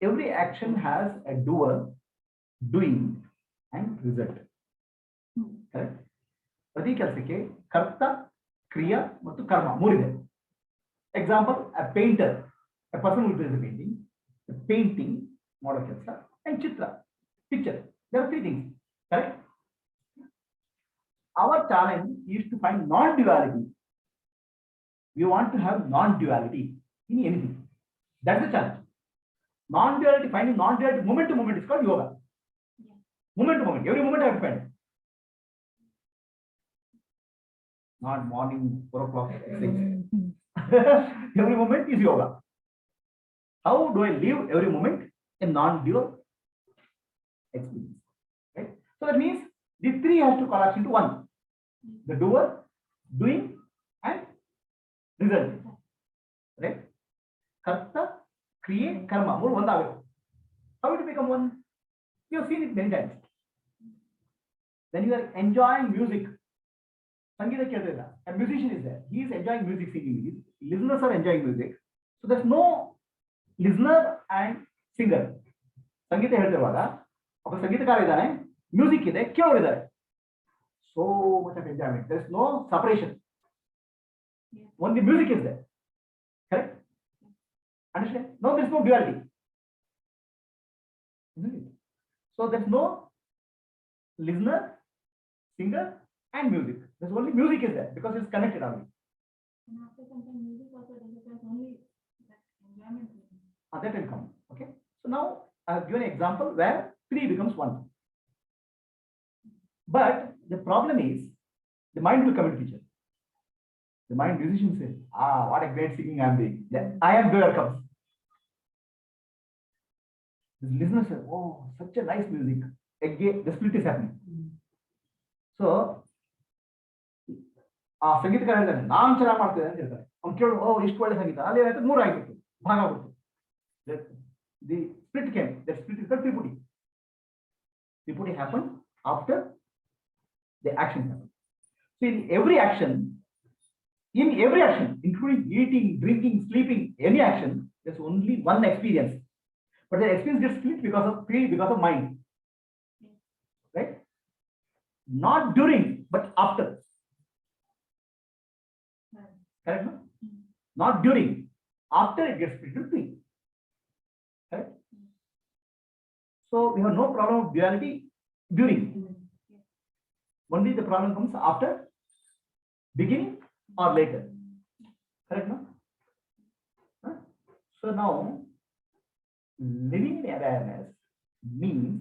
every action has a doer, doing, and result. Correct? ಪ್ರತಿ ಕೆಲಸಕ್ಕೆ ಕರ್ತ, ಕ್ರಿಯಾ ಮತ್ತು ಕರ್ಮ ಮೂರಿದೆ. Example, a painter, a person who does the painting, the painting, model ಕೆಲಸ, and chitra, picture. There are three things. Correct? Our challenge is to find non-duality. We want to have non-duality in anything. That's the challenge. Non-duality, finding non-duality moment to moment is called yoga. Moment to moment, every moment I have to find. Not morning, 4 o'clock, 6. Every moment is yoga. How do I live every moment in non-dual experience? Right? So that means these three has to collapse into one. The doer, doing, and result. Right? Karta, create, karma. More one. How it become one? You have seen it many times. When you are enjoying music, a musician is there. He is enjoying music, singing. Listeners are enjoying music. So there's no listener and singer. ಸಂಗೀತ ಹೇಳ್ತಿರುವಾಗ ಒಬ್ಬ ಸಂಗೀತಕಾರ ಇದ್ದಾನೆ, music ಇದೆ, ಕೇಳೋರಿದ್ದಾರೆ. So much of enjoyment. There is no separation. Only music is there. Correct? Understand? No, there is no duality. So there is no listener, singer, and music. There's only music is there because it's connected only. And after some time, music also there's only that enjoyment. That will come. Okay. So now I have given an example where three becomes one. But the problem is the mind will come into picture. The mind musician says, what a great singing I am doing. Then I am there comes. The listener says, oh, such a nice music. Again, the split is happening. So ಆ ಸಂಗೀತಕಾರ ಹೇಳ್ತಾನೆ, ನಾನು ಚೆನ್ನಾಗಿ ಮಾಡ್ತೇನೆ ಅಂತ ಹೇಳ್ತಾರೆ. ಅವ್ನು ಕೇಳು, ಇಷ್ಟು ಒಳ್ಳೆ ಸಂಗೀತ, ಅಲ್ಲಿ ಏನಾಯ್ತು, 3 ಆಗಿತ್ತು, ಭಾಗ ಆಗ್ಬಿಟ್ಟು. The split came. That split is called Tripudi. Tripudi happened after the action happened. So in every action, including eating, drinking, sleeping, any action, there's only one experience. But the experience gets split because of mind. Right? Not during, but after. Correct? No? Not during. After it gets split into 3. Correct? So we have no problem of duality during. Only the problem comes after, beginning or later. Correct? No? Huh? So now, living in awareness means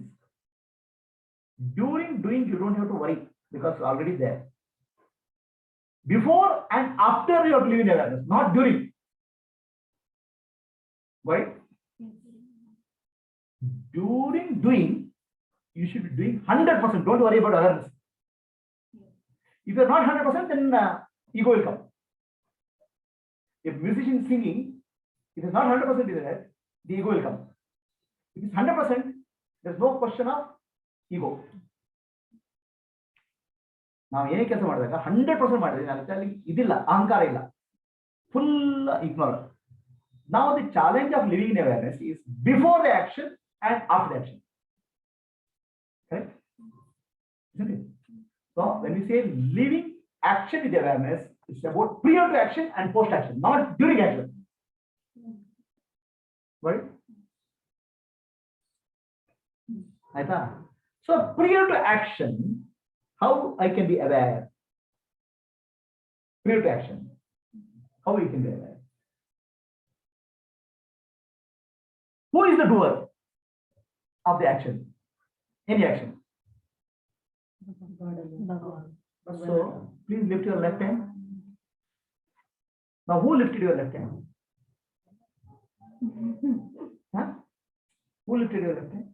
during doing you don't have to worry because it's already there. Before and after you have to live in awareness, not during. Why? During doing, you should be doing 100%. Don't worry about awareness. If you're not 100%, then ego will come. If musician is singing, it is not 100% in it, the ego will come. If it's 100%, there's no question of ego. ನಾವು ಏನೇ ಕೆಲಸ ಮಾಡಿದಾಗ 100% ಮಾಡಿದ್ರೆ ಅಲ್ಲಿ ಇದಿಲ್ಲ, ಅಹಂಕಾರ ಇಲ್ಲ, full ignore. Now the challenge of living in awareness is before the action and after the action. Correct? Isn't it? So when we say living action with awareness, it's about prior to action and post action, not during action. Right? Aita? So prior to action, how I can be aware? Prior to action, how we can be aware? Who is the doer of the action? Any action. So please lift your left hand. Now who lifted your left hand? Huh? Who lifted your left hand?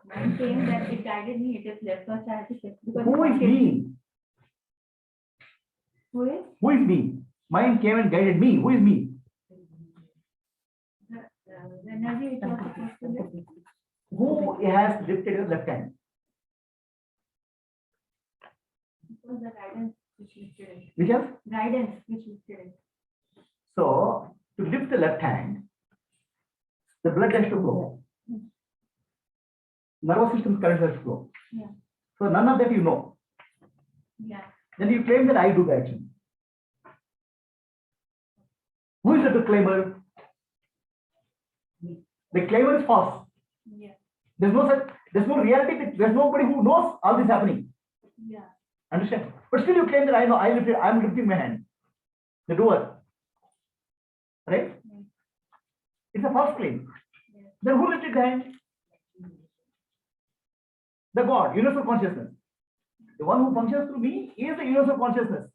Mind saying that it guided me, it is left, first I have to shift. Who is me? Who is me? Mind came and guided me. Who is me? The energy it was supposed to lift. Who has lifted your left hand? It was the guidance which lifted it. Which is? Guidance which lifted it. So to lift the left hand, The blood has to flow. Nervous system current has to flow. Yeah. So none of that you know. Yeah. Then you claim that I do the action. Who is the claimer? The claimer is false. Yeah. There's no reality. There's nobody who knows all this happening. Yeah. Understand? But still you claim that I know. I'm lifting my hand. The doer. Right? Yeah. It's a false claim. Yeah. Then who lifted the hand? The God, universal consciousness. The one who functions through me is the universal consciousness.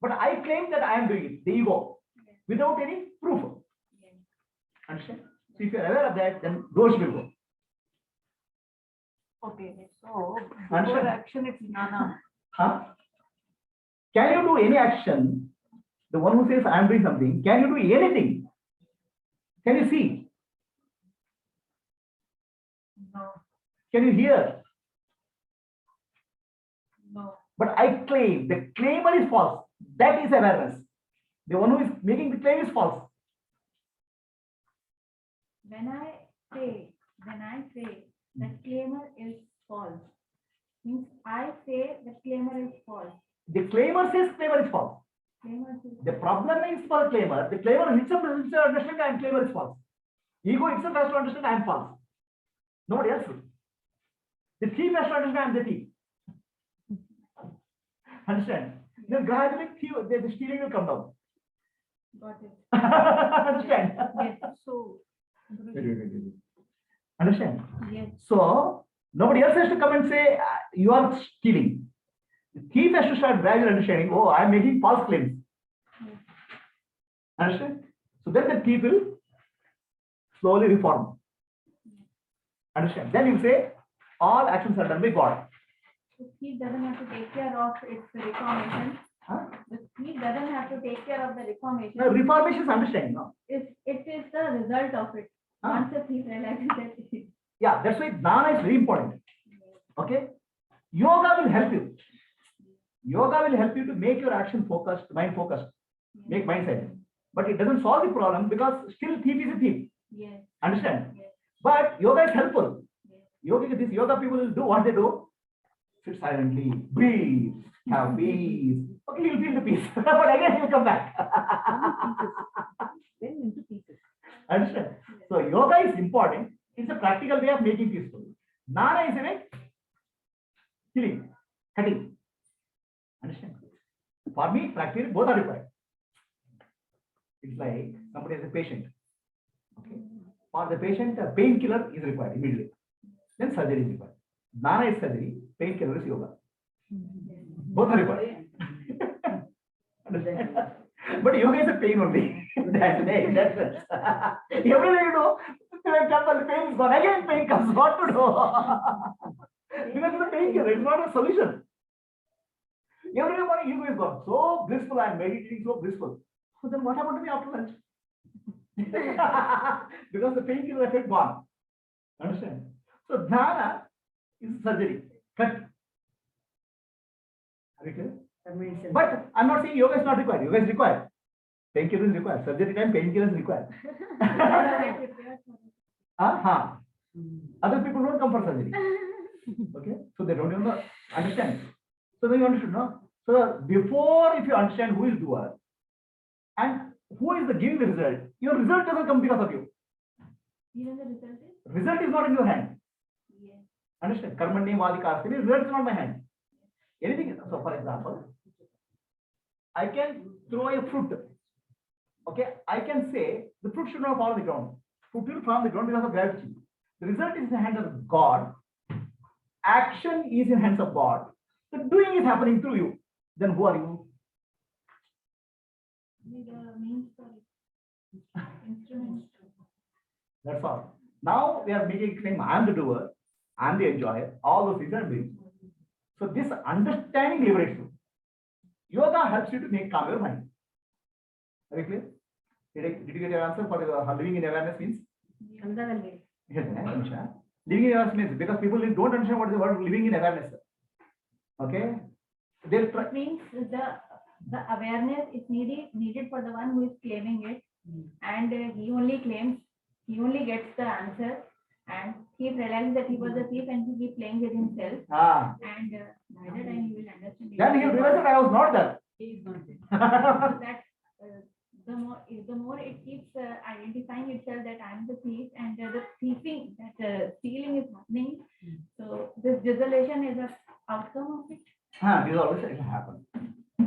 But I claim that I am doing it, the ego, without any proof. Yeah. Understand? So if you are aware of that, then doors will go. Okay, so Understand? before action it's jnana. Huh? Can you do any action? The one who says I am doing something, can you do anything? Can you see? No, Can you hear? no. But I claim, the claimer is false. That is awareness. The one who is making the claim is false. When I say that claimer is false, means I say that claimer is false. The claimer says claimer is false. Claimer says The problem is for claimer. The claimer himself doesn't understand I am claimer is false. Ego itself has to understand I am false. Nobody else will. The thief has to understand I am the thief. Understand? Then gradually the stealing will come down. got it. Understand? Yes. So Understand? yes. So nobody else has to come and say you are stealing. The thief has to start gradually understanding, oh, I am making false claims. Yes. Understand? So then the thief will slowly reform. Understand? Then you say all actions are done by God. The thief doesn't have to take care of its reformation. Huh? The thief doesn't have to take care of the reformation. Now, reformation is understanding, no? It is the result of it. Huh? Once a thief realizes that it is. Yeah, that's why jnana is very important. Okay? Yoga will help you. Yoga will help you to make your action focused, mind focused, make mind silent. But it doesn't solve the problem because still thief is a thief. Yes. Understand? Yes. But yoga is helpful. Yes. These yoga people will do what they do. Sit silently, breathe, have peace. Okay, you'll feel the peace. But again, you'll come back. Then into pieces. Understand? So yoga is important. It's a practical way of making peaceful. Jnana is a way killing, cutting. Understand? For me, practically both are required. It's like somebody has a patient. Okay. For the patient, a painkiller is required immediately. Then surgery is required. Jnana is surgery, painkiller is yoga. Both are required. Understand? But yoga is a pain only. That's it. Everything you do, for example, the pain is gone. Again, pain comes. What to do? Because it's a painkiller, it's not a solution. Every morning ego is gone. So blissful, I am meditating, so blissful. So then what happened to me after lunch? Because the painkiller effect gone. Understand? So jnana is surgery. Cut. Are you clear? But I'm not saying yoga is not required. Yoga is required. Painkiller is required. Surgery time, painkiller is required. Other people don't come for surgery. Okay? So they don't even understand. So then you understood, no? So before, if you understand who is doer and who is the giving the result, your result doesn't come because of you. Even the result is? Result is not in your hand. Yes. Understand? Karmani Vadikasti, result is not in my hand. Anything. So for example, I can throw a fruit. Okay, I can say the fruit should not fall on the ground. Fruit will fall on the ground because of gravity. The result is in the hands of God. Action is in hands of God. The doing is happening through you. Then who are you? The means for it. Instrument. That's all. Now we are making a claim, I am the doer, I am the enjoyer, all those things are doing. So this understanding liberates you. Yoga helps you to make calm your mind. Are you clear? Did you get your answer for living in awareness means? Yes, living in awareness means because people don't understand what is the word living in awareness. Okay? It means the awareness is needed for the one who is claiming it, and he only claims he only gets the answer, and he realizes that he was a thief, and he keeps playing with himself. And by the time he will understand. Then he realized that I was not there. He is not there. So that the more it keeps identifying itself that I am the thief, and the thieving, that stealing is happening. So this dissolution is an outcome of it. Dissolution will happen.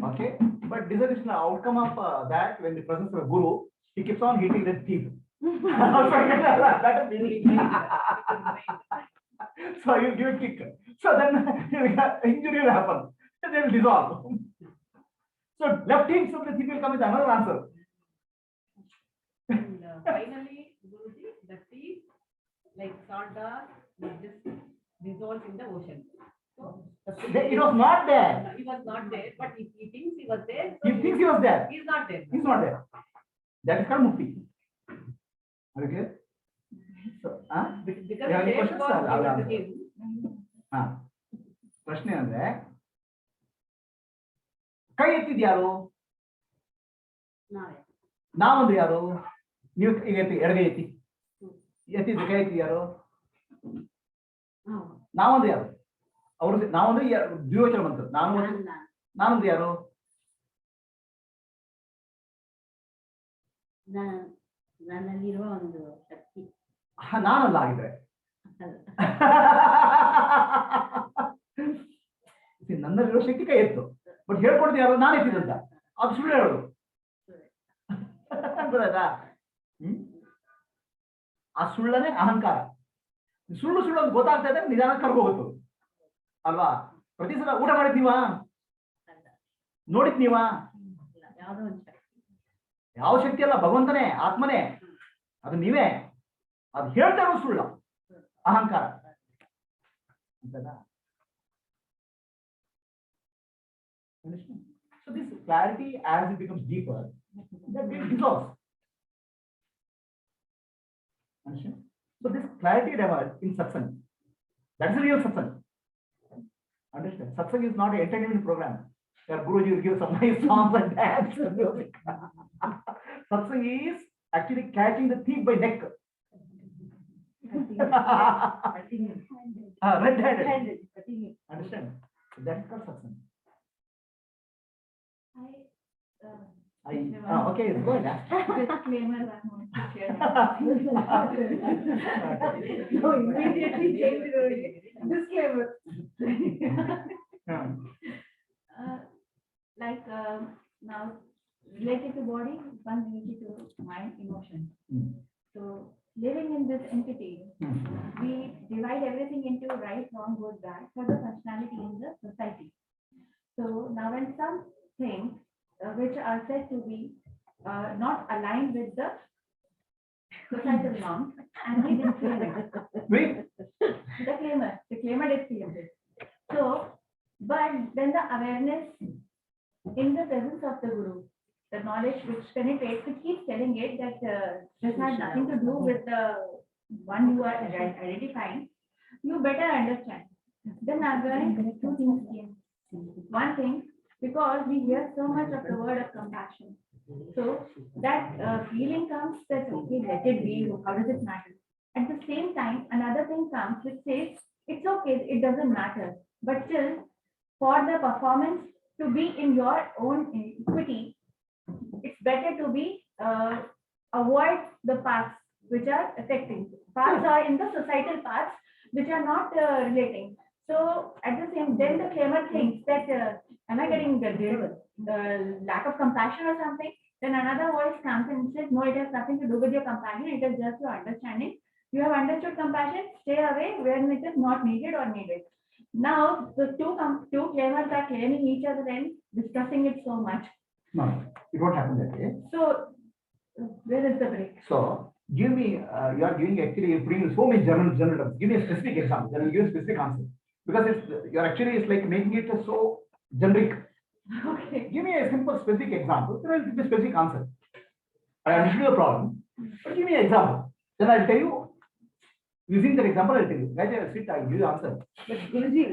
Okay, but dissolution is the outcome of that when the presence of a guru, he keeps on hitting the thief. That is meaning. So you give a kick. So then injury will happen. And they will dissolve. So left him, so the thief will come with another answer. And finally, Guruji, the thief, like sawdust, was just dissolved in the ocean. So It was not there. he was not there, but if he thinks he was there, He thinks he was there. he is not there. He's not there. That is called mukti. Okay. So, Because You have any there questions? was I'll given to answer. him. ಪ್ರಶ್ನೆ ಅಂದ್ರೆ ಕೈ ಎತ್ತಿದ್ ಯಾರು? ನಾವೇ. ನಾವಂದ್ರೆ ಯಾರು? ನೀವು ಈಗ ಎತ್ತಿ, ಎಡಗೈ ಎತ್ತಿ. ಎತ್ತಿದ್ದು ಕೈ ಎತ್ತಿ ಯಾರು? ನಾವಂದ್ರೆ ಯಾರು? ಅವರು ನಾವಂದ್ರೆ ದ್ವಿವಚನ ಬಂತು. ನಾನಂದ್ರೆ ಯಾರು? ನನ್ನಲ್ಲಿರುವ ಒಂದು ಶಕ್ತಿ. ನಾನಲ್ಲ ಆಗಿದ್ರೆ ನನ್ನಲ್ಲಿರೋ ಶಕ್ತಿ ಕೈ ಎತ್ತು, ಬಟ್ ಹೇಳ್ಕೊಡ್ತೀನಿ ಯಾರು? ನಾನು ಎತ್ತಿದಂತ. ಅದು ಸುಳ್ಳು ಹೇಳೋದು. ಗೊತ್ತಾಯ್ತಾ? ಆ ಸುಳ್ಳನೇ ಅಹಂಕಾರ. ಸುಳ್ಳು ಸುಳ್ಳು ಅಂತ ಗೊತ್ತಾಗ್ತಾ ಇದ್ದಾಗ ನಿಧಾನ ಕರ್ಕೋಗುತ್ತೆ ಅಲ್ವಾ? ಪ್ರತಿ ಸಲ ಊಟ ಮಾಡಿದ್ ನೀವಾ? ನೋಡಿದ್ ನೀವಾ? ಯಾವುದೋ ಒಂದು ಶಕ್ತಿ. ಯಾವ ಶಕ್ತಿ ಅಲ್ಲ, ಭಗವಂತನೇ, ಆತ್ಮನೇ, ಅದು ನೀವೇ. ಅದು ಹೇಳ್ತಾ ಇರೋದು ಸುಳ್ಳು, ಅಹಂಕಾರ. So this clarity, as it becomes deeper, that it dissolves. Understand? So this clarity develops in satsang. That is the real satsang. Understand? Satsang is not an entertainment program where Guruji will give some nice songs and dance and music. Satsang is actually catching the thief by neck. Red-handed. Understand? So that is called satsang. Okay, go ahead. Disclaimer, I want to share. No, immediately change the disclaimer. Now, related to body, one related to mind, emotion. So, living in this entity, we divide everything into right, wrong, good, bad for the functionality in the society. So, now when some things which are said to be not aligned with the societal norms, and we disclaim it. The claimer disclaims it. So, but then the awareness in the presence of the Guru, the knowledge which penetrates, which keeps telling it that this has nothing to do with the one you are identifying, you better understand. Then again, two things came. One thing, because we hear so much of the word of compassion. So that feeling comes that, okay, let it be, how does it matter? At the same time, another thing comes which says, it's okay, it doesn't matter. But still, for the performance to be in your own equity, it's better to be avoid the paths which are affecting. Paths are in the societal paths which are not relating. So at the same, then the claimer thinks that am I getting the lack of compassion or something? Then another voice comes and says, no, it has nothing to do with your compassion. It is just your understanding. You have understood compassion. Stay away when it is not needed or needed. Now the two claimers are claiming each other and discussing it so much. No, it won't happen that way. So where is the break? So give me, you are giving actually, you're bringing so many general terms. Give me a specific example, then I'll give a specific answer. Because you're actually, it's like making it so generic. Okay. Give me a simple specific example, then I'll give a specific answer. I understand your problem, but give me an example. Then I'll tell you, using that example, I'll tell you. Right, I'll sit, I'll give you the answer. But Guruji,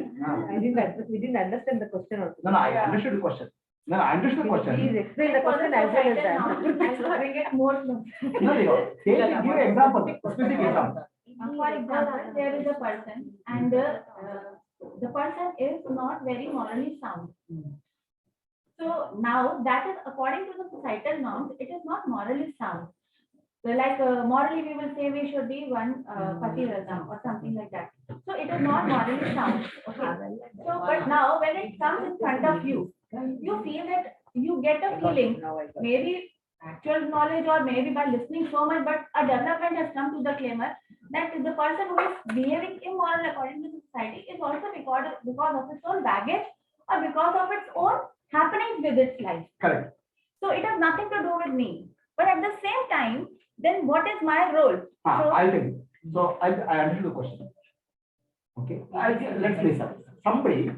we didn't understand the question also. No, I understood the question. No, I understand the question. Please explain the question as well as that. I'll bring it more close. No, give an example, specific example. For example, there is a person and the person is not very morally sound. So now that is according to the societal norms, it is not morally sound. So like morally we will say we should be one patirata or something like that. So it is not morally sound. Okay. So but now when it comes in front of you, you feel that you get a feeling, maybe actual knowledge or maybe by listening so much, but a development has come to the claimer that the person who is behaving immoral according to the society is also because of its own baggage or because of its own happenings with its life. Correct. So it has nothing to do with me. But at the same time, then what is my role? I'll tell you. So I understood the question. Okay. Let's say somebody,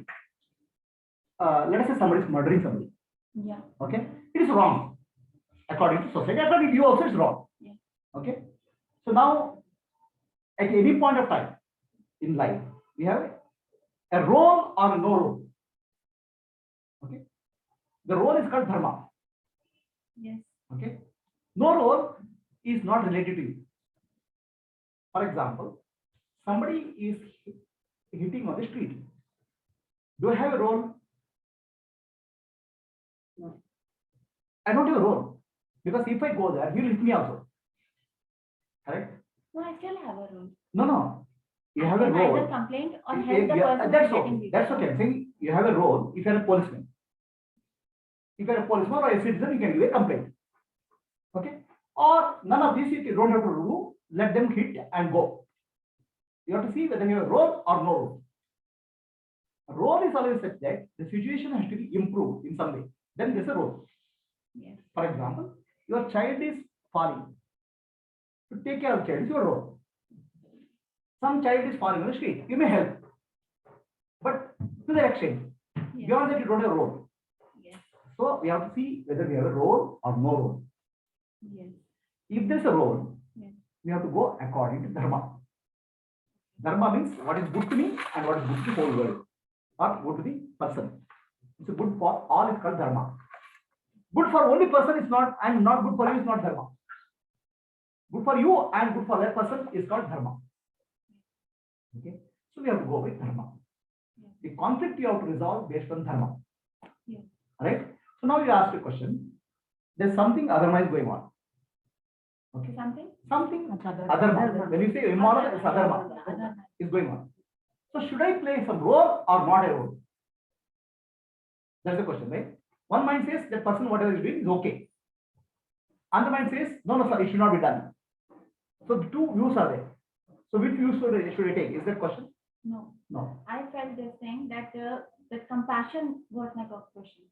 let us say somebody is murdering somebody. Yeah. Okay. It is wrong. According to society, according to you also it's wrong. Yeah. Okay. So now, at any point of time in life, we have a role or no role. Okay. The role is called dharma. Yes. Okay. No role is not related to you. For example, somebody is hitting on the street. Do I have a role? No. I don't have a role. Because if I go there, he will hit me also. Correct? No, I still have a role. No. You I have a can role. either complain or help the person That's who is okay. getting That's okay. I'm saying you have a role if you're a policeman. If you're a policeman or a citizen, you can give a complaint. Okay? Or none of these you don't have to do. Let them hit and go. You have to see whether you have a role or no role. A role is always such that the situation has to be improved in some way. Then there's a role. Yes. For example, your child is falling. To take care of the child is your role. Some child is falling on the street. You may help. But to the extent. Yes. Beyond that, you don't have a role. Yes. So we have to see whether we have a role or no role. Yes. If there's a role, Yes. we have to go according to dharma. Dharma means what is good to me and what is good to the whole world, or good to the person. It's good for all is called dharma. Good for only person is not, and not good for you is not dharma. Good for you and good for that person is called dharma. Okay, so we have to go with dharma. Yes. The conflict you have to resolve based on dharma. Yes. Right? So now you ask a question. There's something otherwise going on. Okay. Something adharma. When you say immoral, it's adharma is going on. So should I play some role or not a role? That's the question, right? One mind says that person whatever is doing is okay. Another mind says no, sir, it should not be done. So the two views are there. So which view should I take? Is that question? No. No. I felt this thing that the compassion was my question.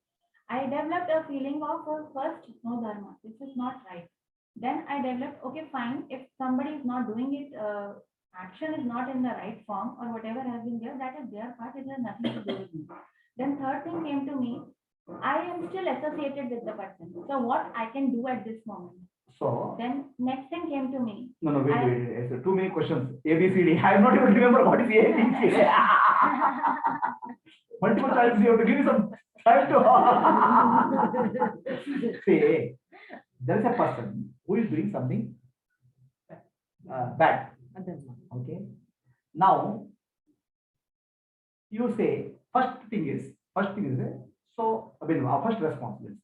I developed a feeling of first no dharma. This is not right. Then I developed, okay, fine. If somebody is not doing it, action is not in the right form or whatever has been there, that is their part. It has nothing to do with me. Then third thing came to me. I am still associated with the person. So what I can do at this moment? So then next thing came to me. No, wait. So too many questions. A, B, C, D. I am not able to remember what is A, B, C, D. Multiple choices. You have to give me some time to say. There is a person who is doing something bad. Okay. Now you say first thing is so I mean our first responsibility.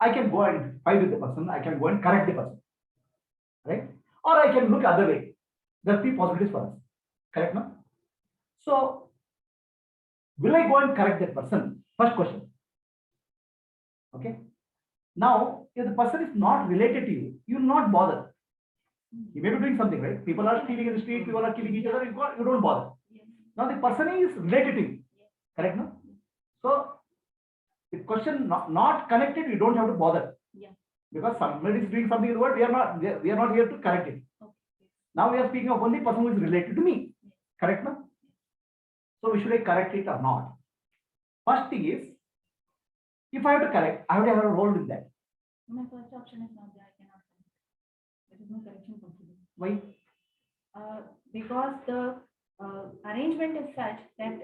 I can go and fight with the person. I can go and correct the person, right? Or I can look other way. There are three possibilities for us. Correct, no? So will I go and correct that person? First question. Okay. Now, if the person is not related to you, you will not bother. You may be doing something, right? People are stealing in the street, people are killing each other, you don't bother. Now the person is related to you. Correct, no? So the question not connected, you don't have to bother. Yeah. Because somebody is doing something in the world, we are not here to correct it. Okay. Now we are speaking of only person who is related to me. Correct, no? So should I correct it or not? First thing is, if I have to correct, I have to have a role in that. My first option is not there. I cannot correct. There is no correction possible. Why? Because the arrangement is such that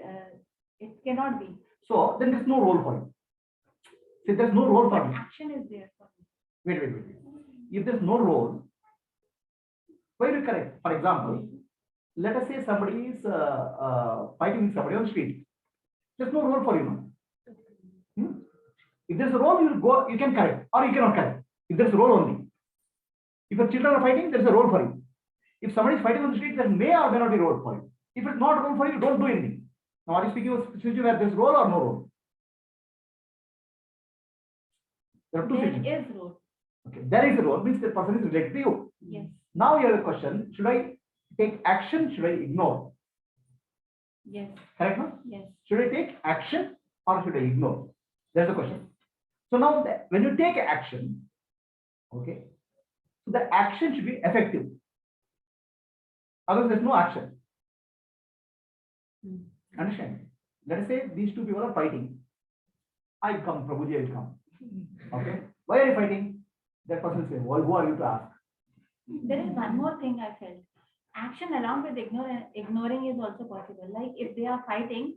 it cannot be. So then there is no role for you. See, there's no role for But me. action is there for me. Wait. If there's no role, why do you correct? For example, let us say somebody is fighting with somebody on the street. There's no role for you. No? If there's a role, you can correct or you cannot correct. If there's a role only. If your children are fighting, there's a role for you. If somebody is fighting on the street, there may or may not be a role for you. If it's not a role for you, don't do anything. Now, are you speaking of situation where there's role or no role? There are two situations. There is role. Okay, there is a role, means the person is related to you. Yes. Now you have a question, should I take action, should I ignore? Yes. Correct, no? Yes. Should I take action or should I ignore? That's the question. So now when you take action, okay, so the action should be effective. Otherwise, there's no action. Understand? Let us say these two people are fighting. I come, Prabhuji, I will come. Okay. Why are you fighting? That person says, well, who are you to ask? There is one more thing I felt. Action along with ignoring is also possible. Like if they are fighting,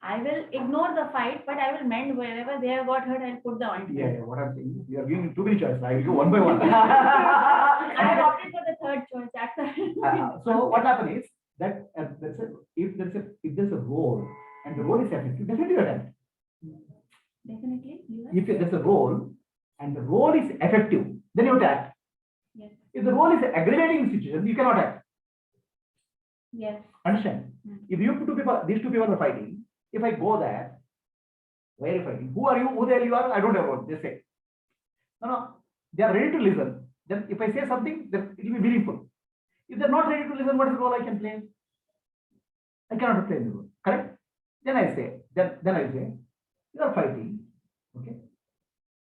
I will ignore the fight, but I will mend wherever they have got hurt. I'll put the ointment. Yeah, what I'm saying is, you are giving too many choices. I will go one by one. I have opted for the third choice. That's why. So what happens is that if there's a role and the role is effective, definitely you attempt. Definitely. If there's a role and the role is effective, then you attack. Yes. If the role is aggravating situation, you cannot act. Yes. Understand? If these two people are fighting, if I go there, why are you fighting? Who are you? Who the hell you are? I don't have what they say. No. They are ready to listen. Then if I say something, then it will be meaningful. If they're not ready to listen, what is the role I can play? I cannot play the role. Correct? Then I say, you are fighting. Okay.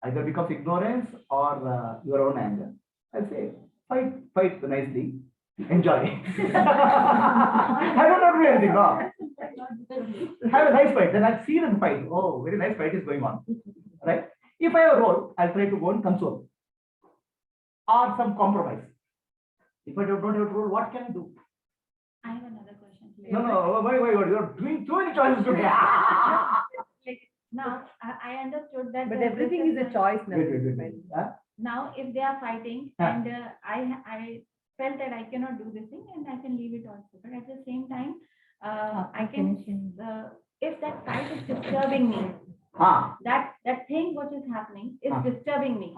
Either becomes ignorance or your own anger. I say, fight nicely. Enjoy. I don't have to do anything wrong. Have a nice fight. Then I'll see the fight. Oh, very nice fight is going on. Right? If I have a role, I'll try to go and console. Or some compromise. If I don't have a role, what can I do? I have another question. No. Why? You're doing too many choices today. Now, I understood that. But everything is a choice now. Wait. Now, if they are fighting and I felt that I cannot do this thing and I can leave it also. But at the same time, I can, if that fight is disturbing me, that thing which is happening is disturbing me.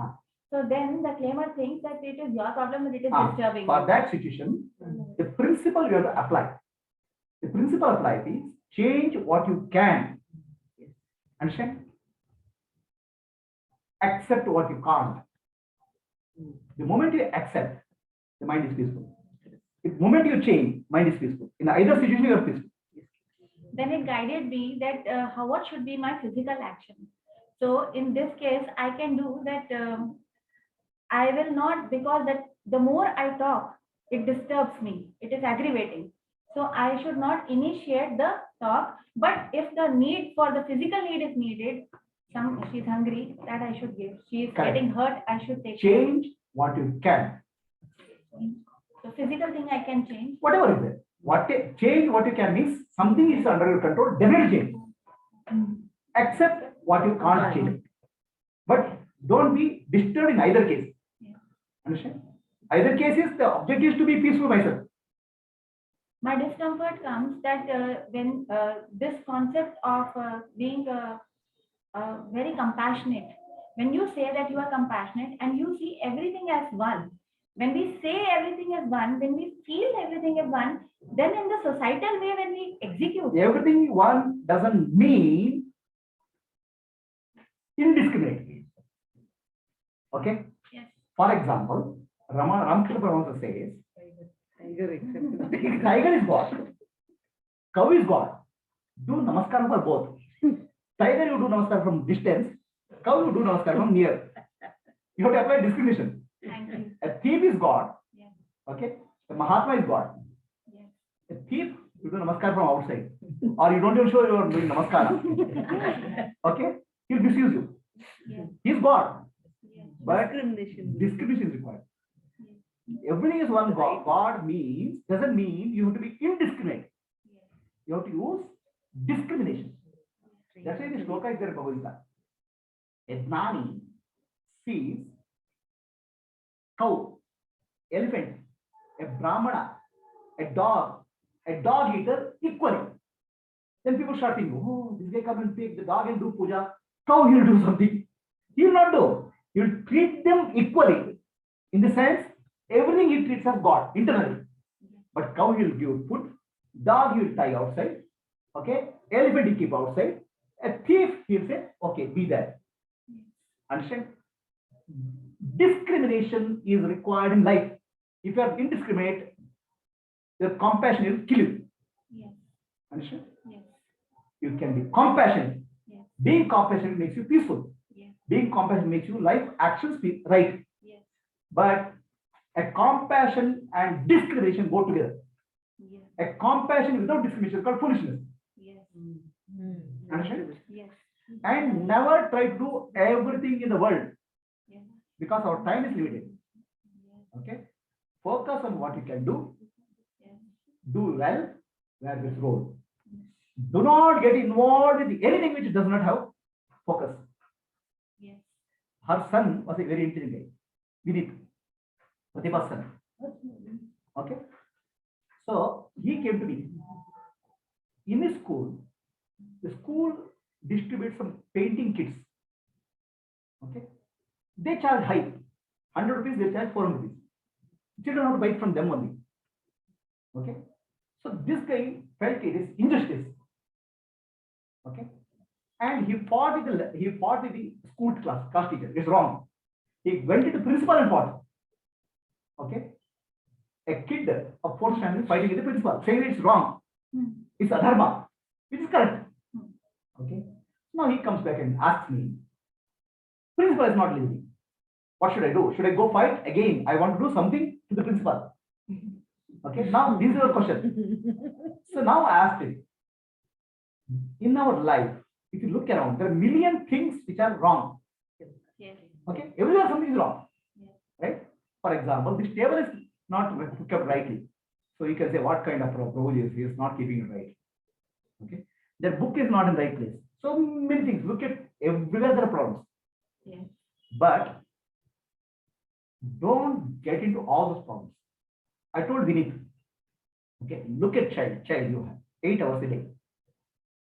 So then the claimer thinks that it is your problem and it is disturbing for me. that situation, the principle you have to apply. The principle applied is change what you can. Understand? Accept what you can't. The moment you accept, the mind is peaceful. The moment you change, mind is peaceful. In either situation, you are peaceful. Then it guided me that what should be my physical action. So in this case, I can do that. I will not, because that the more I talk, it disturbs me. It is aggravating. So I should not initiate the talk. But if the need for the physical need is needed, she's hungry, that I should give. She is getting hurt, I should take Change what you can. The physical thing I can change. Whatever is it. Change what you can means something is under your control, definitely change. Accept what you can't change. But don't be disturbed in either case. Understand? Either case is the objective is to be peaceful myself. My discomfort comes that when this concept of being very compassionate, when you say that you are compassionate and you see everything as one, when we say everything as one, when we feel everything as one, then in the societal way, when we execute. Everything one doesn't mean indiscriminate. Okay? Yes. For example, Ramakrishna Paramahansa says, tiger is God, cow is God. Do namaskar for both. Tiger you do namaskar from distance, cow you do namaskar from near. You have to apply discrimination. Thank you. A thief is God. Yes. Okay. The Mahatma is God. Yes. A thief you do namaskar from outside, or you don't even show you are doing namaskar. Okay. He'll misuse you. Yes. He's God. Yes. But discrimination is required. Everything is one God. God means, doesn't mean you have to be indiscriminate. Yes. You have to use discrimination. That's why the shloka is there in Bhagavad Gita. A gnani sees cow, elephant, a brahmana, a dog eater equally. Then people start thinking, oh, this guy come and take the dog and do puja. Cow, he'll do something. He will not do. He will treat them equally. In the sense, everything he treats as God internally. But cow he will give food, dog he will tie outside, okay? Elephant he keep outside. A thief he will say, okay, be there. Understand? Discrimination is required in life. If you are indiscriminate, your compassion will kill you. Yes. Understand? Yes. You can be compassionate. Yes. Being compassionate makes you peaceful. Yes. Being compassionate makes you life actions be right. Yes. But a compassion and discrimination go together. Yes. A compassion without discrimination is called foolishness. Yes. Understand? Yes. And never try to do everything in the world Yes. because our time is limited. Yes. Okay? Focus on what you can do. Yes. Do well where this role. Do not get involved with anything which does not have focus. Yes. Her son was a very intelligent guy. Vidit. Pratibha's son. Okay? So he came to me. In his school, the school distributes some painting kits. Okay? They charge high. 100 rupees, they charge 400 rupees. Children have to buy it from them only. Okay? So this guy felt it is injustice. Okay? And he fought with the school class teacher. It's wrong. He went to the principal and fought. Okay? A kid of 4th standard fighting with the principal, saying it's wrong. It's adharma. It is correct. Okay? Now he comes back and asks me, principal is not listening. What should I do? Should I go fight again? I want to do something to the principal. Okay, now this is your question. So now I asked him, in our life, if you look around, there are a million things which are wrong. Yes. Okay, everywhere something is wrong. Yes. Right? For example, this table is not kept rightly. So you can say, what kind of Prabhuji is he is not keeping it right. Okay, their book is not in the right place. So many things. Look at everywhere there are problems. Yes. But don't get into all those problems. I told Vinith, okay, look at child you have 8 hours a day.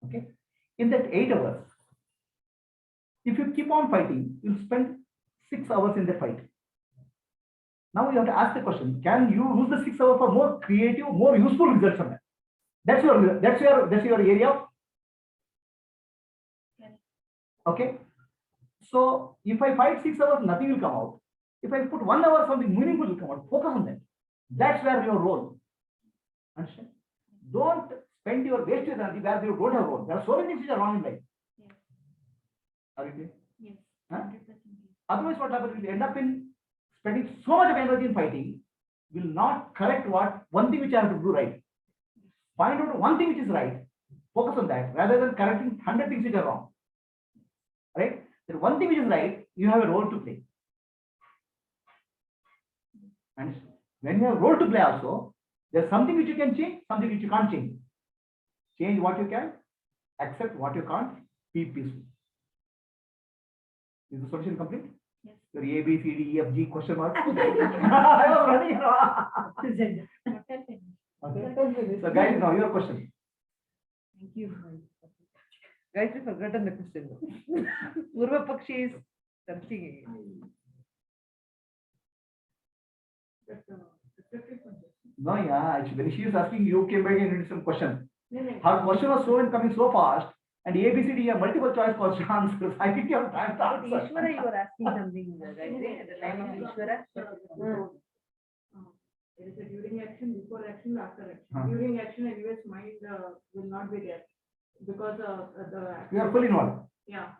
Okay, in that 8 hours, if you keep on fighting, you'll spend 6 hours in the fight. Now you have to ask the question: can you use the 6 hours for more creative, more useful results from that? That's your area of. Okay, so if I fight 6 hours, nothing will come out. If I put 1 hour, something meaningful will come out. Focus on that. That's where your role. Understand? Don't spend your wasted energy where you don't have role. There are so many things which are wrong in life. Yes. Are you clear? Yes. Huh? 100%. Otherwise, what happens? You end up in spending so much of energy in fighting, will not correct one thing which I have to do right. Find out one thing which is right. Focus on that rather than correcting 100 things which are wrong. Right? The one thing which is right, you have a role to play. And when you have a role to play also, there's something which you can change, something which you can't change. Change what you can, accept what you can't, be peaceful. Is the solution complete? Yes. Your A, B, C, D, E, F, G question mark? I was running around. Okay. So guys, now your question. Thank you. Guys, we forgotten the question. Purva Pakshi is something. No, yeah, actually, she is asking you came back and did some question. No. Her question was coming so fast, and A, B, C, D, have multiple choice question answers. I think you have time to answer. Ishvara, you were asking something, right? At the time of Ishvara. There is a during action, before action, after action. During action, anyways, mind will not be there because the You are fully involved. yeah.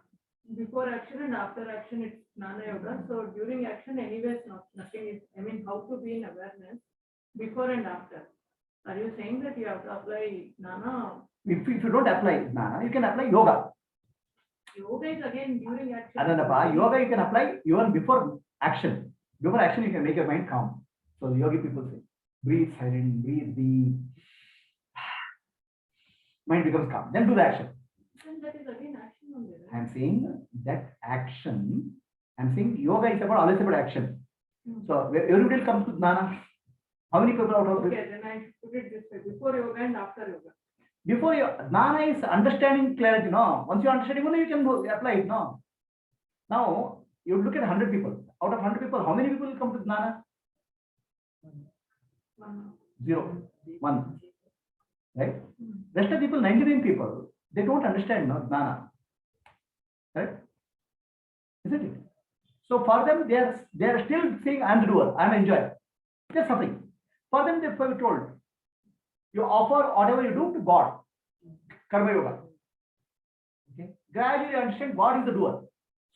Before action and after action, it's Jnana Yoga. So during action, anyways, nothing is. I mean, how to be in awareness before and after. Are you saying that you have to apply Jnana? If you don't apply Jnana, you can apply yoga. Yoga is again during action. Anandapa, yoga you can apply even before action. Before action, you can make your mind calm. So yogi people say, breathe silent, breathe deep. Mind becomes calm. Then do the action. And that is again action. I am saying that action. I am saying yoga is always about action. So everybody comes to Jnana. How many people out of Okay, then I put it this way: before yoga and after yoga. Before you, Jnana is understanding clarity. No, once you understand, you can apply it. No. Now you look at 100 people. Out of 100 people, how many people will come to Jnana? 0, 1. Right? Rest of people, 99 people, they don't understand Jnana. Right? Isn't it? So for them, they are still saying, I am the doer, I am enjoyer. They're suffering. For them, they're told, you offer whatever you do to God. Karma yoga. Okay? Gradually understand God is the doer.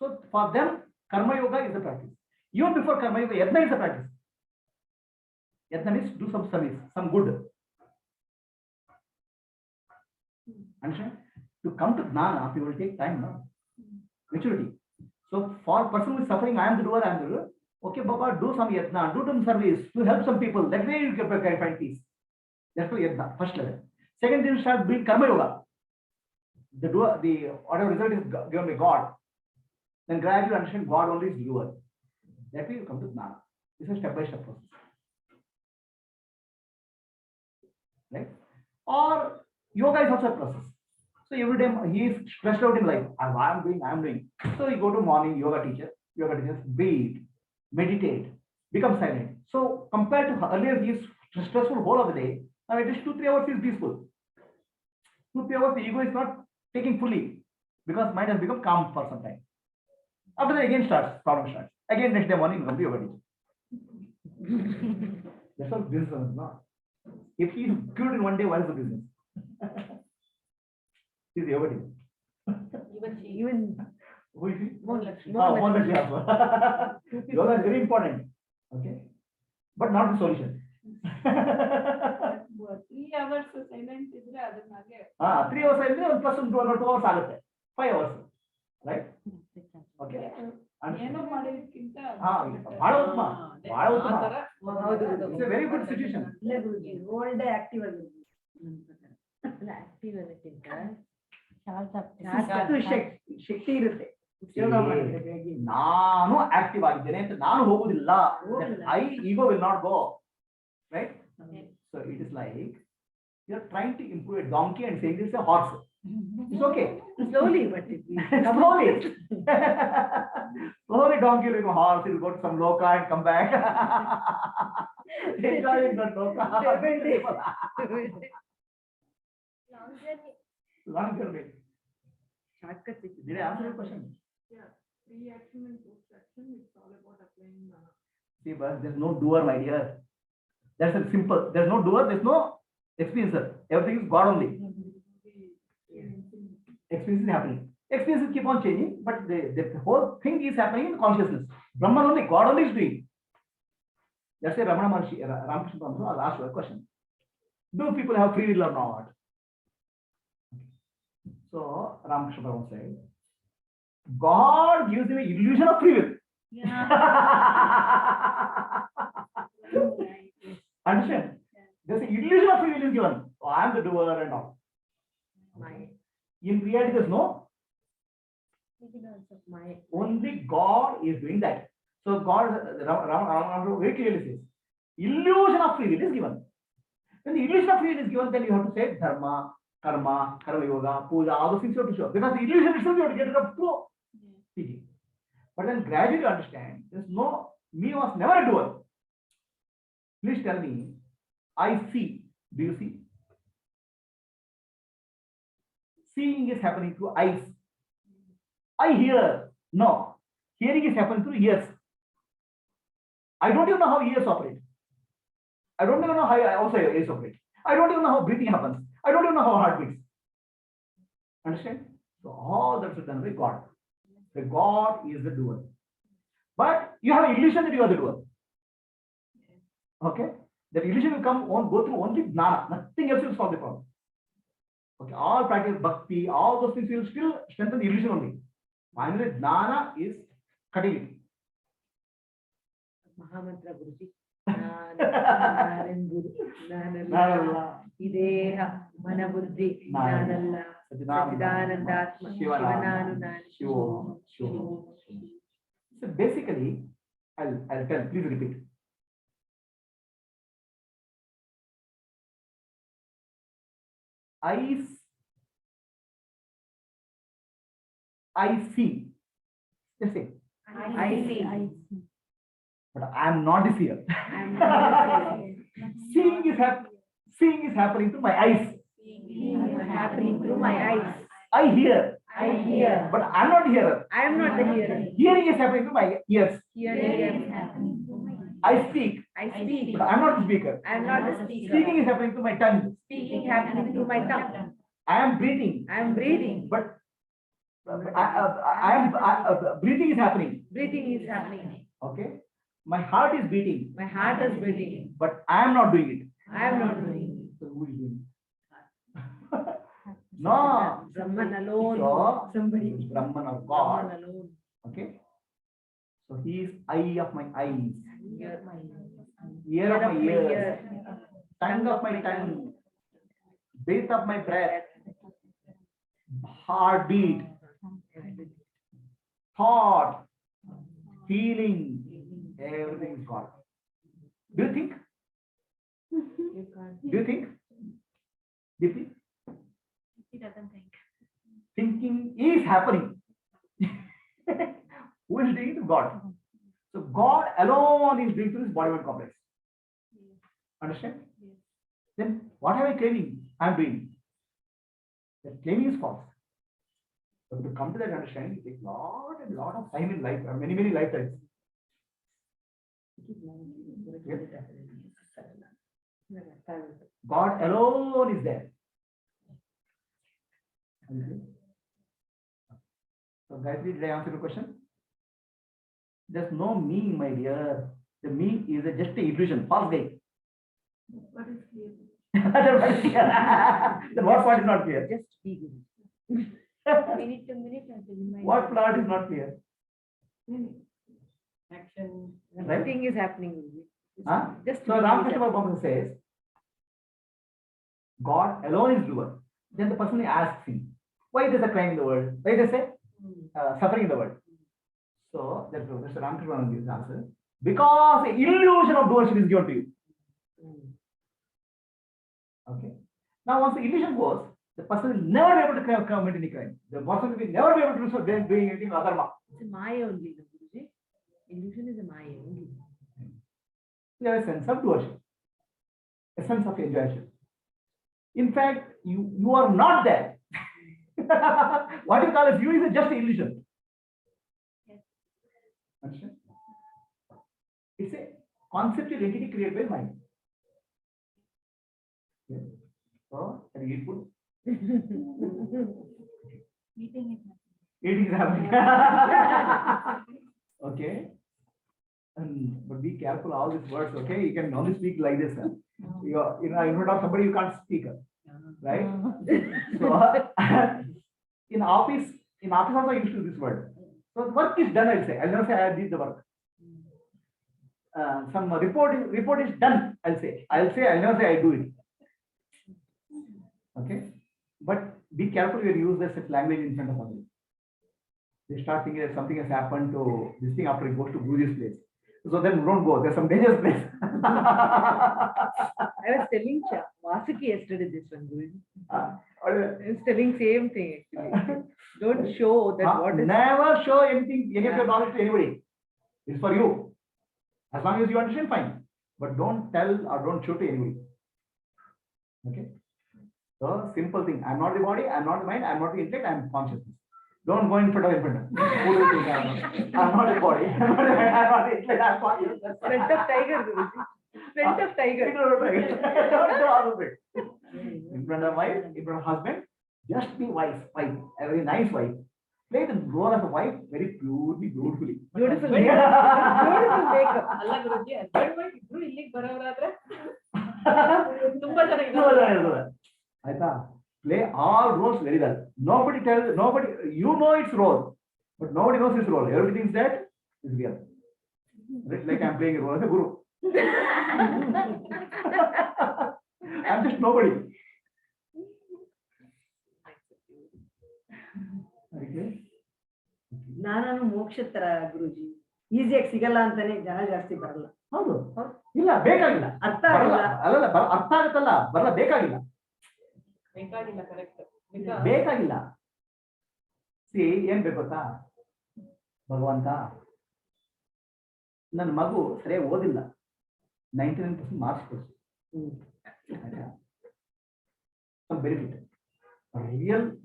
So for them, karma yoga is the practice. Even before karma yoga, yajna is the practice. Yajna means do some service, some good. Understand? To come to Jnana, people will take time, no? Maturity. So for person who is suffering, I am the doer, I am the doer. Okay, Baba, do some yajna, do some service to help some people. That way you can find peace. That's why yajna, first level. Second, you start doing karma yoga. The doer, the whatever result is given by God. Then gradually understand God only is doer. That way you come to Jnana. This is step by step process. Right? Or yoga is also a process. So every time he is stressed out in life, I am doing. So you go to morning yoga teachers, breathe, meditate, become silent. So compared to earlier, he is stressful whole of the day. Now it is 2-3 hours is peaceful. 2-3 hours, the ego is not taking fully because mind has become calm for some time. After that, again problem starts. Again, next day morning, you come to yoga teacher. That's all business is not. If he is good in one day, what is the business? He's yoga teacher. Even Who is he? Mohan. Yoga is very important. Okay. But not the solution. 3 hours silence idre adanaage 3 hours silence plus 2 hours ಆಗುತ್ತೆ 5 hours. Right? Okay. ಏನೋ ಮಾಡೋದಕ್ಕಿಂತ ಬಹಳ ಉತ್ತಮ. ಬಹಳ ಉತ್ತಮ. It's a very good situation. ಇಲ್ಲ ಗುರುಜಿ old active ಆಗಿರ್ಬೋದು ನನ್ನ ಪ್ರಕಾರ ಆಕ್ಟಿವ್ ಅದಕ್ಕಿಂತ ಶಾರ್ಟ್ ಶಕ್ತಿ ಇರುತ್ತೆ ಯೋಗ ಮಾಡಿದ್ರೆ ಬೇಗ ನಾನು ಆಕ್ಟಿವ್ ಆಗಿದ್ದೇನೆ ಅಂತ ನಾನು ಹೋಗುದಿಲ್ಲ. I ego will not go. Right? So it is like you are trying to improve a donkey and saying this is a horse. It's okay. slowly but Slowly. Slowly donkey will become a horse, he will go to some loka and come back. Enjoying that loka. Long journey. shortcut Did I answer your question? Yeah, pre-action and post-action, it's all about applying See, but there's no doer, my dear. That's a simple. There's no doer, there's no experiencer. Everything is God only. Experience is happening. Experiences keep on changing, but the whole thing is happening in consciousness. Brahman only, God only is doing. That's why Ramana Maharshi, Ramakrishna Paramahansa, I'll ask you a question. Do people have free will or not? So Ramakrishna Paramahansa said, God gives you an illusion of free will. Understand? There's an illusion of free will is given. Oh, I am the doer and all. In reality, there's no. Only God is doing that. So God, Ram very clearly says, illusion of free will is given. When the illusion of free will is given, then you have to say dharma, karma yoga, puja, all those things you have to show. Because the illusion itself, you have to get rid of through teaching. But then gradually understand, there's no, me was never a doer. Please tell me, I see. Do you see? Seeing is happening through eyes. I hear. No. Hearing is happening through ears. I don't even know how ears operate. I don't even know how also ears operate. I don't even know how breathing happens. I don't even know how heart beats. Understand? So all that is done by God. So God is the doer. But you have an illusion that you are the doer. Okay? That illusion will go through only jnana. Nothing else will solve the problem. Okay, all practice bhakti, all those things will still strengthen the illusion only. Finally, jnana is cutting it. Mahamantra Guruji. Nanalla. Ideha Manabuddhi. Nanalla. Satchidananda Atma, Shivananda Shivo. So basically, I'll tell, please repeat. I see. Just say. I see. But I am not the seer. I am not Seeing is happening through my eyes. happening through my eyes. I hear. I hear. But I am not hearer. I am not the hearer. Hearing is happening through my ears. Hearing is happening through my I speak. I speak. But I am not the speaker. I am not the speaker. Speaking is happening through my tongue. Speaking happening through my tongue. I am breathing. I am breathing. But breathing is happening. Breathing is happening. Okay. My heart is beating. My heart is beating. But I am not doing it. I am not doing So who is doing it? No. Brahman alone. So, Somebody. Brahman or God. Brahman alone. Okay. So he is eye of my eyes, Ear ear of my ears, ear. tongue of my tongue, breath of my breath, heartbeat, thought, feeling, everything is God. Do you think? You can't. Do you think? Deeply? He doesn't think. Thinking is happening. Who is doing it? God. So God alone is doing through this body-mind complex. Understand? Then what am I claiming? I am doing. That claiming is false. But to come to that understanding, it takes a lot and lot of time in life, many lifetimes. Yes. God alone is there. Okay. So Gayatri, did I answer your question? There's no me, my dear. The me is just an illusion, false guy. What is clear? Then what part is not clear? Just be good. Minute to minute until my. What part is not clear? Action. Right? Nothing is happening. Huh? Just So be Ramakrishna good. Baba says, God alone is doer. Then the person asks him, why there's a crime in the world? Why there's a suffering in the world? So that's Mr. Ramakrishna Baba gives answer. Because the illusion of doership is given to you. Okay. Now once the illusion goes, the person will never be able to commit any crime. The person will never be able to do so then doing anything adharma. It's a Maya only, no, Guruji. Illusion is a Maya only. You have a sense of doership, a sense of enjoyment. In fact, you are not there. What you call as you is just an illusion. Yes. Understand? It's a conceptual entity created by mind. Yes. So, can you eat food? Eating is Eating is happening. Okay. But be careful all these words, okay? You can only speak like this. Huh? You're, in front of somebody you can't speak, right? So, in office also I used to use this word. So work is done, I'll say. I'll never say I did the work. Some report is done, I'll say. I'll never say I do it. Okay? But be careful when you use this language in front of others. They start thinking that something has happened to this thing after it goes to Guruji's place. So then don't go. There's some dangerous place. I was telling Vasuki yesterday this one, Guruji. I was telling same thing actually. Don't show that what is. Never show anything, any of your knowledge to anybody. It's for you. As long as you understand, fine. But don't tell or don't show to anybody. Okay? So simple thing. I'm not the body, I'm not the mind, I'm not the intellect, I'm consciousness. Don't go in front of everyone. Who do you think I am? I'm not the body, I'm not the mind, I'm not the intellect, I'm consciousness. Front of tiger, Guruji. Front of tiger. Don't do all of it. In front of wife, in front of husband, just be wife, a very nice wife. Play the role of a wife very purely, beautifully. Beautiful makeup. Beautiful makeup. ಅಲ್ಲ ಗುರುಜಿ husband wife ಇಬ್ರು ಇಲ್ಲಿಗೆ ಬರೋರಾದ್ರೆ ತುಂಬಾ ಚೆನ್ನಾಗಿದೆ. Aita, play all roles very well. Nobody, you know its role, but nobody knows its role. Everybody thinks that is real. Like I'm playing a role as a guru. I'm just nobody. ಜ್ಞಾನನು ಮೋಕ್ಷ ತರ ಗುರುಜಿ, ಈಸಿಯಾಗಿ ಸಿಗಲ್ಲ ಅಂತಾನೆ ಜನ ಜಾಸ್ತಿ ಬರಲ್ಲ. ಹೌದು, ಇಲ್ಲ ಬೇಕಾಗಿಲ್ಲ, ಅರ್ಥ ಆಗಲ್ಲ. ಅಲ್ಲಲ್ಲ ಅರ್ಥ ಆಗುತ್ತಲ್ಲ, ಬರಲ್ಲ, ಬೇಕಾಗಿಲ್ಲ. ಕರೆಕ್ಟ್, ಬೇಕಾಗಿಲ್ಲ. ಏನ್ ಬೇಕು ಗೊತ್ತಾ, ಭಗವಂತ ನನ್ನ ಮಗು ಸರಿಯಾಗಿ ಓದಿಲ್ಲ, 99% ಮಾರ್ಕ್ಸ್ ಕೊಡಿಸಿ, ಬೆನಿಫಿಟ್.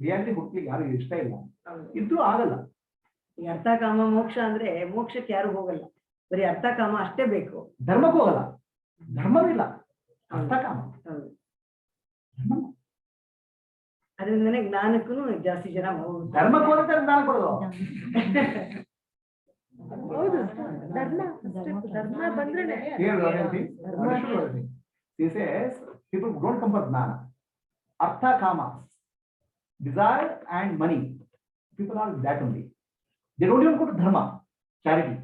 ರಿಯಾಲಿಟಿ ಹುಟ್ಟಲಿಕ್ಕೆ ಯಾರು ಇಷ್ಟ ಇಲ್ಲ, ಇದ್ರೂ ಆಗಲ್ಲ. ಈ ಅರ್ಥ ಕಾಮ ಮೋಕ್ಷ ಅಂದ್ರೆ ಮೋಕ್ಷಕ್ಕೆ ಯಾರು ಹೋಗಲ್ಲ, ಬರೀ ಅರ್ಥ ಕಾಮ ಅಷ್ಟೇ ಬೇಕು. ಧರ್ಮಕ್ಕೂ ಹೋಗಲ್ಲ, ಧರ್ಮವೂ ಇಲ್ಲ, ಅರ್ಥ ಕಾಮ. ಅದರಿಂದನೇ ಜ್ಞಾನಕ್ಕೂ ಜಾಸ್ತಿ ಜನ ಧರ್ಮಕ್ಕೆ ಹೋಗುತ್ತೆ, ಜ್ಞಾನ ಕೊಡೋದು. ಹೌದು, ಧರ್ಮ ಬಂದ್ರೆ people don't come for ಜ್ಞಾನ. Artha kama, desire and money, people are that only. They don't even go to dharma, charity.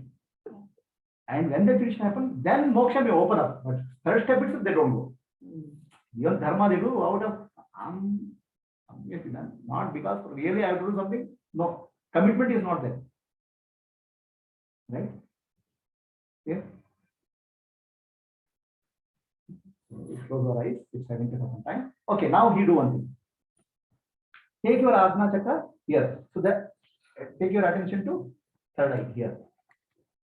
And when they finish happen, then moksha may open up. But third step itself they don't go. Even dharma they do out of not because really I have to do something. No, commitment is not there. Right? Yeah. Close our eyes. It's having to have some time. Okay, now he do one thing. Take your Ajna Chakra here. So that take your attention to third eye here.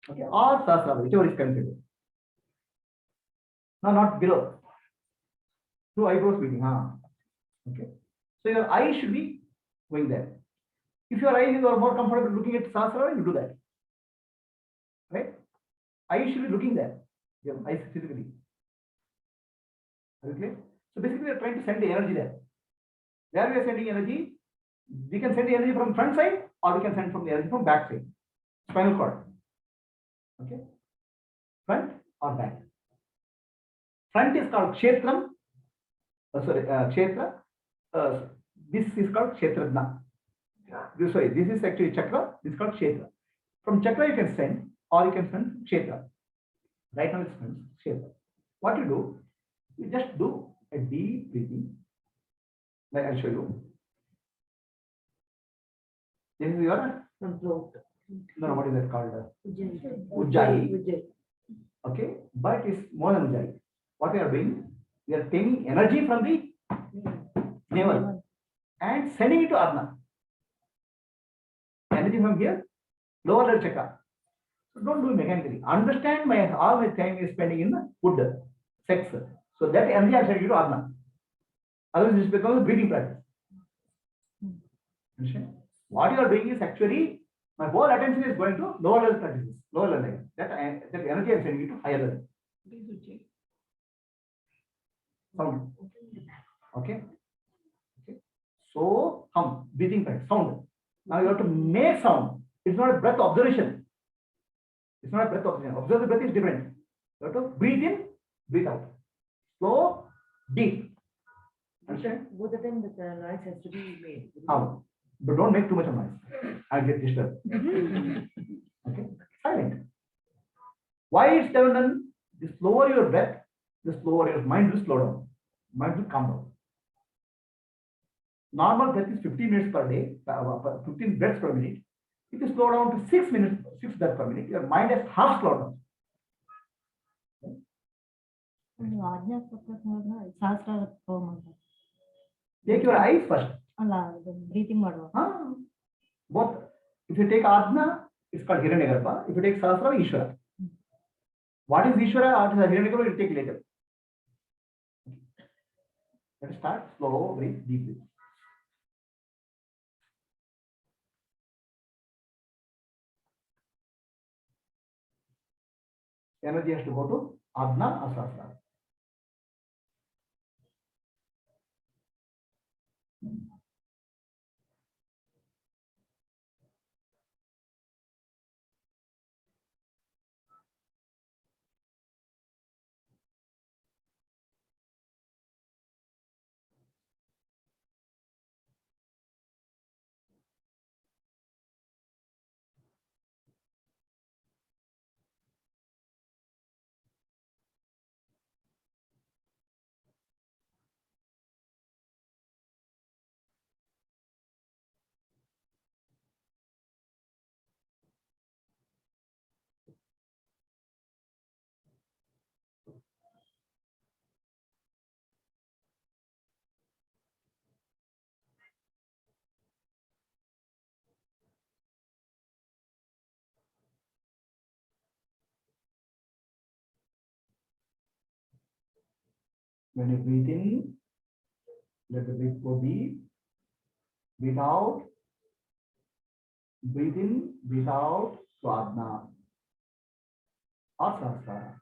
Okay, or Sahasrara, whichever is considered. No, not below. Two eyebrows meeting. Okay. So your eye should be going there. If your eyes are more comfortable looking at Sahasrara, you do that. Right? Eye should be looking there. Your eyes physically. Okay. So basically, we are trying to send the energy there. Where we are sending energy, we can send the energy from front side, or we can send from the energy from back side. Spinal cord. Okay. Front or back. Front is called Kshetram. Kshetra. This is called Kshetradna. This is actually Chakra. This is called Kshetra. From Chakra you can send, or you can send Kshetra. Right now it's Kshetra. What you do? You just do a deep breathing. Like I'll show you. This is your throat. No, what is that called? Ujjayi. Okay, but it's more than Ujjayi. What we are doing? We are taking energy from the navel and sending it to Adna. Energy from here, lower level chakra. So don't do it mechanically. Understand all my time is spending in the wood, sex. So that energy I send you to Adna. Otherwise, this becomes a breathing practice. Understand? What you are doing is actually my whole attention is going to lower level practices, lower level. That energy I am sending you to higher level. Sound. Okay. So breathing practice, sound. Now you have to make sound. It's not a breath observation. It's not a breath observation. Observe the breath is different. You have to breathe in, breathe out. Slow, deep. Understand? Both of them, the noise has to be made. How? But don't make too much of noise. I get disturbed. Okay? Silent. Why it's done? The slower your breath, the slower your mind will slow down. Mind will calm down. Normal breath is 15 minutes per day, 15 breaths per minute. If you slow down to 6 minutes, 6 breaths per minute, your mind has half slowed down. Take your eyes first. Breathing. Both. If you take Adna, it's called Hiranyagarbha. If you take Sahasrara, Ishvara. What is Ishvara? What is Hiranyagarbha? You take later. Let us start slow, breathe deeply. Energy has to go to Adna or Sahasrara. When you breathe in, let the breath go deep. Breathe out. Breathe in, breathe out to Atma or Sahasrara.